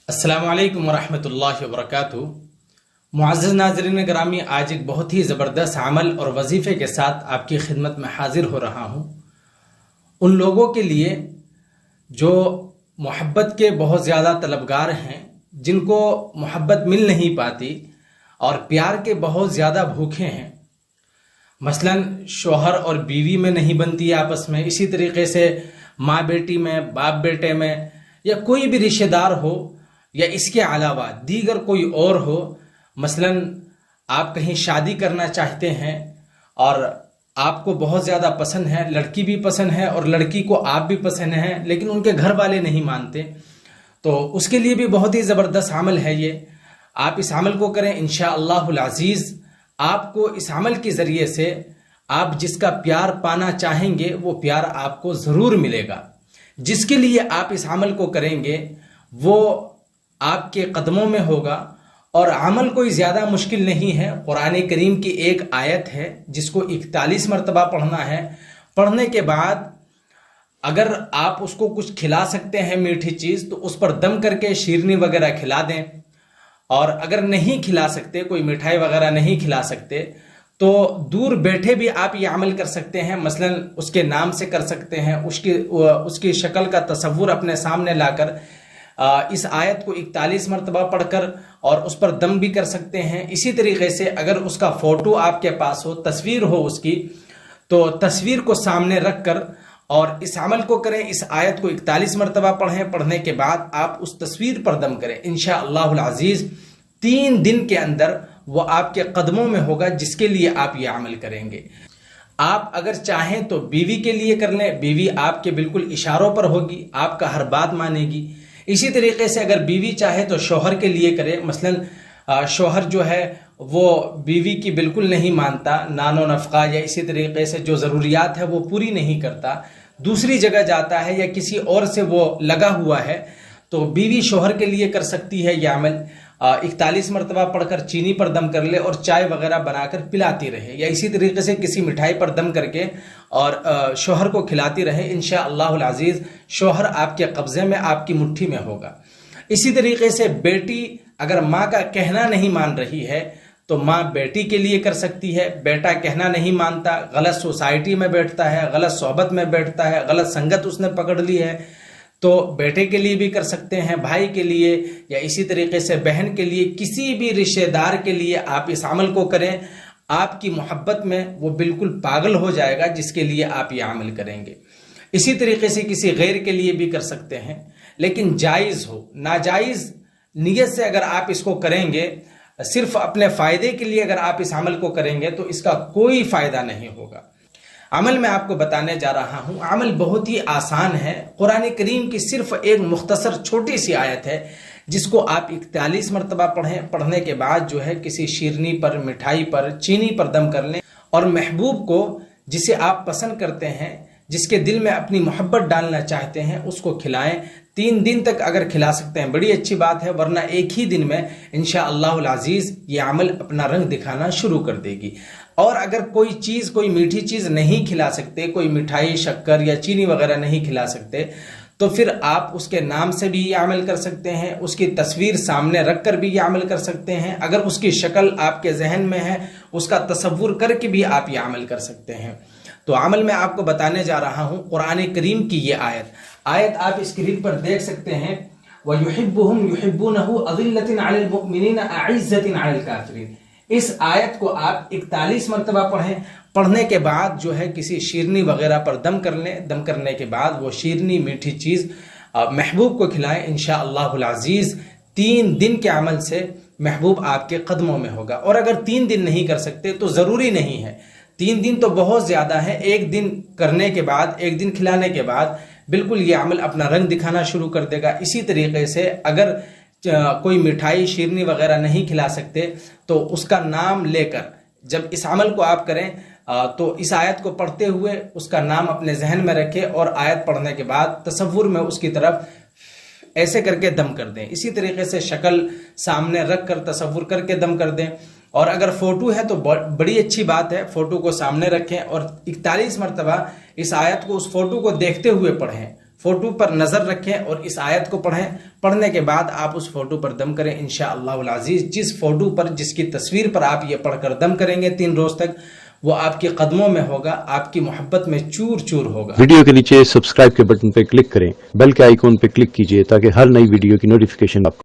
अस्सलामु अलैकुम वरहमतुल्लाहि वबरकातुहू। मुअज़्ज़ज़ नाज़रीन गिरामी, आज एक बहुत ही ज़बरदस्त अमल और वजीफ़े के साथ आपकी खिदमत में हाजिर हो रहा हूँ। उन लोगों के लिए जो मोहब्बत के बहुत ज़्यादा तलबगार हैं, जिनको मोहब्बत मिल नहीं पाती और प्यार के बहुत ज़्यादा भूखे हैं। मसलन शोहर और बीवी में नहीं बनती आपस में, इसी तरीके से माँ बेटी में, बाप बेटे में, या कोई भी रिश्तेदार हो या इसके अलावा दीगर कोई और हो। मसलन आप कहीं शादी करना चाहते हैं और आपको बहुत ज़्यादा पसंद है, लड़की भी पसंद है और लड़की को आप भी पसंद है, लेकिन उनके घर वाले नहीं मानते, तो उसके लिए भी बहुत ही ज़बरदस्त अमल है ये। आप इस अमल को करें, इंशाअल्लाहुल अज़ीज़ आपको इस अमल के ज़रिए से आप जिसका प्यार पाना चाहेंगे वो प्यार आपको ज़रूर मिलेगा। जिसके लिए आप इस अमल को करेंगे वो आपके कदमों में होगा। और अमल कोई ज़्यादा मुश्किल नहीं है। कुरान करीम की एक आयत है जिसको 41 मरतबा पढ़ना है। पढ़ने के बाद अगर आप उसको कुछ खिला सकते हैं मीठी चीज़, तो उस पर दम करके शीरनी वगैरह खिला दें। और अगर नहीं खिला सकते, कोई मिठाई वगैरह नहीं खिला सकते, तो दूर बैठे भी आप ये अमल कर सकते हैं। मसलन उसके नाम से कर सकते हैं, उसकी शक्ल का तसव्वुर अपने सामने लाकर इस आयत को 41 मरतबा पढ़कर और उस पर दम भी कर सकते हैं। इसी तरीके से अगर उसका फ़ोटो आपके पास हो, तस्वीर हो उसकी, तो तस्वीर को सामने रखकर और इस अमल को करें। इस आयत को 41 मरतबा पढ़ें। पढ़ने के बाद आप उस तस्वीर पर दम करें। इंशाअल्लाहुल अज़ीज़ 3 दिन के अंदर वो आपके कदमों में होगा, जिसके लिए आप ये अमल करेंगे। आप अगर चाहें तो बीवी के लिए कर लें, बीवी आपके बिल्कुल इशारों पर होगी, आपका हर बात मानेगी। इसी तरीके से अगर बीवी चाहे तो शौहर के लिए करे। मसलन शौहर जो है वो बीवी की बिल्कुल नहीं मानता, नानो नफ़क़ा या इसी तरीके से जो ज़रूरियात है वो पूरी नहीं करता, दूसरी जगह जाता है या किसी और से वो लगा हुआ है, तो बीवी शौहर के लिए कर सकती है यह अमल। 41 मरतबा पढ़कर चीनी पर दम कर ले और चाय वगैरह बनाकर पिलाती रहे, या इसी तरीके से किसी मिठाई पर दम करके और शौहर को खिलाती रहे। इंशाअल्लाहुल अज़ीज़ शौहर आपके कब्ज़े में, आपकी मुट्ठी में होगा। इसी तरीके से बेटी अगर माँ का कहना नहीं मान रही है तो माँ बेटी के लिए कर सकती है। बेटा कहना नहीं मानता, गलत सोसाइटी में बैठता है, गलत सोहबत में बैठता है, गलत संगत उसने पकड़ ली है, तो बेटे के लिए भी कर सकते हैं, भाई के लिए, या इसी तरीके से बहन के लिए, किसी भी रिश्तेदार के लिए आप इस अमल को करें। आपकी मोहब्बत में वो बिल्कुल पागल हो जाएगा, जिसके लिए आप ये अमल करेंगे। इसी तरीके से किसी गैर के लिए भी कर सकते हैं, लेकिन जायज़ हो। नाजायज़ नीयत से अगर आप इसको करेंगे, सिर्फ अपने फ़ायदे के लिए अगर आप इस अमल को करेंगे, तो इसका कोई फ़ायदा नहीं होगा। अमल मैं आपको बताने जा रहा हूँ। अमल बहुत ही आसान है। कुरान करीम की सिर्फ एक मुख्तसर छोटी सी आयत है, जिसको आप 41 मरतबा पढ़ें। पढ़ने के बाद जो है किसी शीरनी पर, मिठाई पर, चीनी पर दम कर लें और महबूब को, जिसे आप पसंद करते हैं, जिसके दिल में अपनी मोहब्बत डालना चाहते हैं, उसको खिलाएं। 3 दिन तक अगर खिला सकते हैं बड़ी अच्छी बात है, वरना एक ही दिन में इंशाअल्लाहुल अज़ीज़ ये अमल अपना रंग दिखाना शुरू कर देगी। और अगर कोई चीज़, कोई मीठी चीज़ नहीं खिला सकते, कोई मिठाई, शक्कर या चीनी वगैरह नहीं खिला सकते, तो फिर आप उसके नाम से भी ये अमल कर सकते हैं, उसकी तस्वीर सामने रख कर भी ये अमल कर सकते हैं। अगर उसकी शक्ल आपके जहन में है, उसका तसव्वुर करके भी आप ये अमल कर सकते हैं। तो अमल मैं आपको बताने जा रहा हूँ कुरान करीम की ये आयत आप स्क्रीन पर देख सकते हैं। वयुहिब्बुहुम युहिब्बूनहु अज़िल्लतिन अलल मुमिनीन अइज़्ज़तिन अलल काफ़िरीन। इस आयत को आप 41 मरतबा पढ़ें। पढ़ने के बाद जो है किसी शीरनी वगैरह पर दम कर लें। दम करने के बाद वो शीरनी, मीठी चीज़ महबूब को खिलाएं। इंशाअल्लाहुल अज़ीज़ 3 दिन के अमल से महबूब आपके कदमों में होगा। और अगर 3 दिन नहीं कर सकते तो ज़रूरी नहीं है, 3 दिन तो बहुत ज़्यादा है। 1 दिन करने के बाद, 1 दिन खिलाने के बाद बिल्कुल ये अमल अपना रंग दिखाना शुरू कर देगा। इसी तरीके से अगर कोई मिठाई, शीरनी वगैरह नहीं खिला सकते, तो उसका नाम लेकर जब इस अमल को आप करें, तो इस आयत को पढ़ते हुए उसका नाम अपने जहन में रखें और आयत पढ़ने के बाद तसव्वुर में उसकी तरफ ऐसे करके दम कर दें। इसी तरीके से शक्ल सामने रख कर तसव्वुर करके दम कर दें। और अगर फ़ोटो है तो बड़ी अच्छी बात है, फ़ोटो को सामने रखें और 41 मरतबा इस आयत को उस फ़ोटो को देखते हुए पढ़ें। फोटो पर नजर रखें और इस आयत को पढ़ें। पढ़ने के बाद आप उस फोटो पर दम करें इंशाअल्लाहुल अज़ीज़। जिस फोटो पर, जिसकी तस्वीर पर आप ये पढ़कर दम करेंगे 3 रोज तक, वो आपके कदमों में होगा, आपकी मोहब्बत में चूर चूर होगा। वीडियो के नीचे सब्सक्राइब के बटन पर क्लिक करें, बेल के आइकॉन पर क्लिक कीजिए ताकि हर नई वीडियो की नोटिफिकेशन आपको